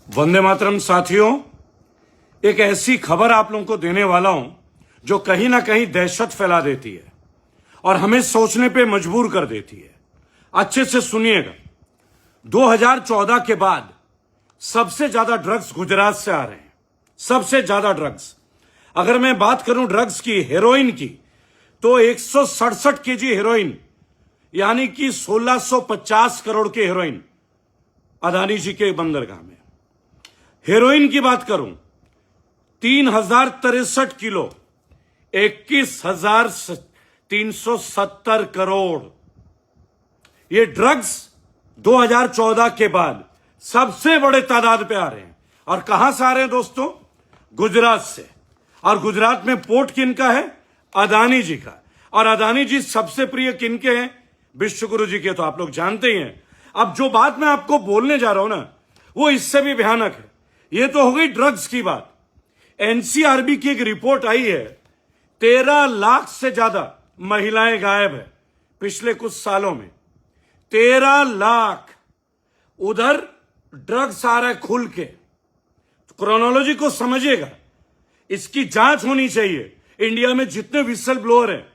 वंदे मातरम साथियों, एक ऐसी खबर आप लोगों को देने वाला हूं जो कहीं ना कहीं दहशत फैला देती है और हमें सोचने पे मजबूर कर देती है। अच्छे से सुनिएगा। 2014 के बाद सबसे ज्यादा ड्रग्स गुजरात से आ रहे हैं, सबसे ज्यादा ड्रग्स। अगर मैं बात करूं ड्रग्स की, हेरोइन की, तो 167 केजी हेरोइन यानी कि 1650 करोड़ की हेरोइन अदानी जी के बंदरगाह में। हेरोइन की बात करूं, 3063 किलो, 21,370 करोड़। ये ड्रग्स 2014 के बाद सबसे बड़े तादाद पे आ रहे हैं। और कहां से आ रहे हैं दोस्तों? गुजरात से। और गुजरात में पोर्ट किनका है? अदानी जी का। और अदानी जी सबसे प्रिय किनके हैं? विश्वगुरु जी के, तो आप लोग जानते ही हैं। अब जो बात मैं आपको बोलने जा रहा हूं ना, वो इससे भी भयानक है। ये तो हो गई ड्रग्स की बात। एनसीआरबी की एक रिपोर्ट आई है, 13 लाख से ज्यादा महिलाएं गायब है पिछले कुछ सालों में। 13 लाख। उधर ड्रग्स आ रहा है खुल के। क्रोनोलॉजी को समझिएगा, इसकी जांच होनी चाहिए। इंडिया में जितने विसल ब्लोअर हैं,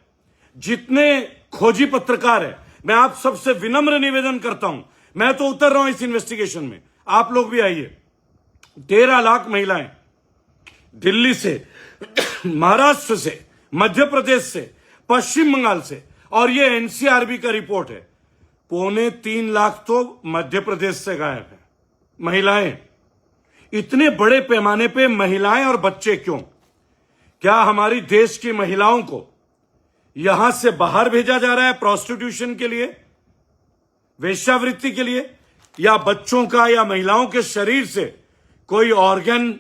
जितने खोजी पत्रकार हैं, मैं आप सबसे विनम्र निवेदन करता हूं, मैं तो उतर रहा हूं इस इन्वेस्टिगेशन में, आप लोग भी आइए। 13 लाख महिलाएं दिल्ली से, महाराष्ट्र से, मध्य प्रदेश से, पश्चिम बंगाल से, और ये एनसीआरबी का रिपोर्ट है। 2.25 लाख तो मध्य प्रदेश से गायब है महिलाएं। इतने बड़े पैमाने पे महिलाएं और बच्चे क्यों? क्या हमारी देश की महिलाओं को यहां से बाहर भेजा जा रहा है प्रोस्टिट्यूशन के लिए, वेश्यावृत्ति के लिए, या बच्चों का या महिलाओं के शरीर से कोई ऑर्गन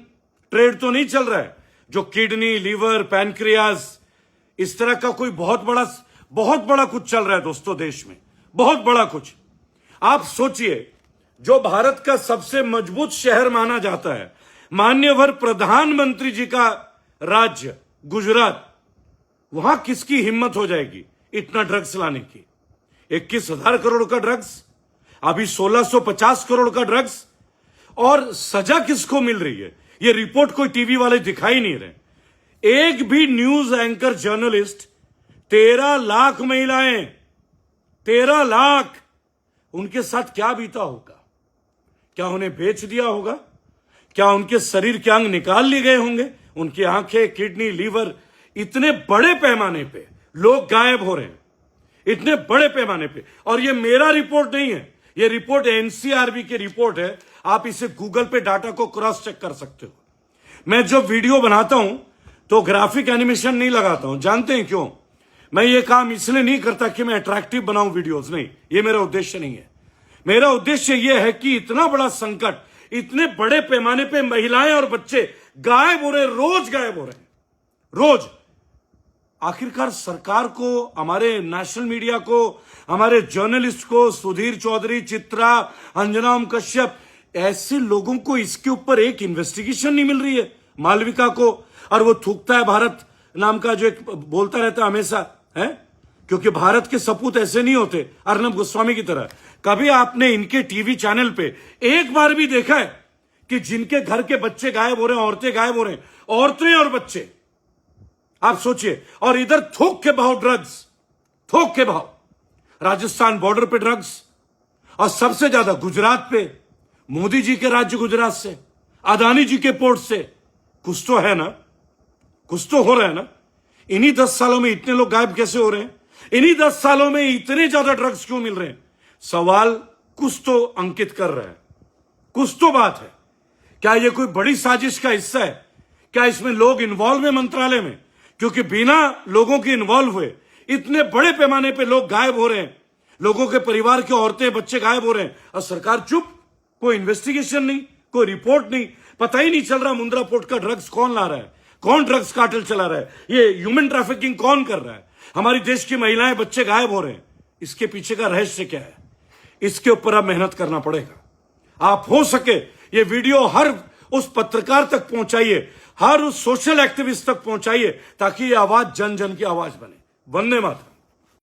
ट्रेड तो नहीं चल रहा है, जो किडनी, लीवर, पैनक्रियाज, इस तरह का कोई बहुत बड़ा कुछ चल रहा है दोस्तों देश में, बहुत बड़ा कुछ। आप सोचिए, जो भारत का सबसे मजबूत शहर माना जाता है, मान्यवर प्रधानमंत्री जी का राज्य गुजरात, वहां किसकी हिम्मत हो जाएगी इतना ड्रग्स लाने की? 21,000 करोड़ का ड्रग्स, अभी 1650 करोड़ का ड्रग्स। और सजा किसको मिल रही है? ये रिपोर्ट कोई टीवी वाले दिखाई नहीं रहे। एक भी न्यूज एंकर, जर्नलिस्ट, 13 लाख महिलाएं, 13 लाख, उनके साथ क्या बीता होगा? क्या उन्हें बेच दिया होगा? क्या उनके शरीर के अंग निकाल लिए गए होंगे? उनकी आंखें, किडनी, लीवर, इतने बड़े पैमाने पे लोग गायब हो रहे हैं, इतने बड़े पैमाने पे। और ये मेरा रिपोर्ट नहीं है, ये रिपोर्ट एनसीआरबी की रिपोर्ट है। आप इसे गूगल पे डाटा को क्रॉस चेक कर सकते हो। मैं जो वीडियो बनाता हूं तो ग्राफिक एनिमेशन नहीं लगाता हूं। जानते हैं क्यों? मैं ये काम इसलिए नहीं करता कि मैं अट्रैक्टिव बनाऊं वीडियोस, नहीं, ये मेरा उद्देश्य नहीं है। मेरा उद्देश्य यह है कि इतना बड़ा संकट, इतने बड़े पैमाने पे महिलाएं और बच्चे गायब हो रहे, रोज गायब हो रहे हैं, रोज। आखिरकार सरकार को, हमारे नेशनल मीडिया को, हमारे जर्नलिस्ट को, सुधीर चौधरी, चित्रा, अंजना ओम कश्यप, ऐसे लोगों को इसके ऊपर एक इन्वेस्टिगेशन नहीं मिल रही है। मालविका को, और वो थूकता है भारत नाम का, जो एक बोलता रहता है हमेशा, है, क्योंकि भारत के सपूत ऐसे नहीं होते अर्नब गोस्वामी की तरह। कभी आपने इनके टीवी चैनल पे एक बार भी देखा है कि जिनके घर के बच्चे गायब हो रहे हैं, औरतें गायब हो रहे हैं, औरतें और बच्चे? आप सोचिए। और इधर थोक के भाव ड्रग्स, थोक के भाव। राजस्थान बॉर्डर पे ड्रग्स, और सबसे ज्यादा गुजरात पे, मोदी जी के राज्य गुजरात से, अदानी जी के पोर्ट से। कुछ तो है ना, कुछ तो हो रहा है ना। इन्हीं 10 सालों में इतने लोग गायब कैसे हो रहे हैं? इन्हीं 10 सालों में इतने ज्यादा ड्रग्स क्यों मिल रहे हैं? सवाल कुछ तो अंकित कर रहा है, कुछ तो बात है। क्या यह कोई बड़ी साजिश का हिस्सा है? क्या इसमें लोग इन्वॉल्व है मंत्रालय में? क्योंकि बिना लोगों के इन्वॉल्व हुए इतने बड़े पैमाने पे लोग गायब हो रहे हैं, लोगों के परिवार के औरतें, बच्चे गायब हो रहे हैं, और सरकार चुप। कोई इन्वेस्टिगेशन नहीं, कोई रिपोर्ट नहीं, पता ही नहीं चल रहा मुंद्रा पोर्ट का ड्रग्स कौन ला रहा है, कौन ड्रग्स कार्टेल चला रहा है, ये ह्यूमन ट्रैफिकिंग कौन कर रहा है, हमारी देश की महिलाएं, बच्चे गायब हो रहे हैं। इसके पीछे का रहस्य क्या है? इसके ऊपर अब मेहनत करना पड़ेगा। आप हो सके ये वीडियो हर उस पत्रकार तक पहुंचाइए, हर उस सोशल एक्टिविस्ट तक पहुंचाइए, ताकि ये आवाज जन जन की आवाज बने। वंदे मातरम।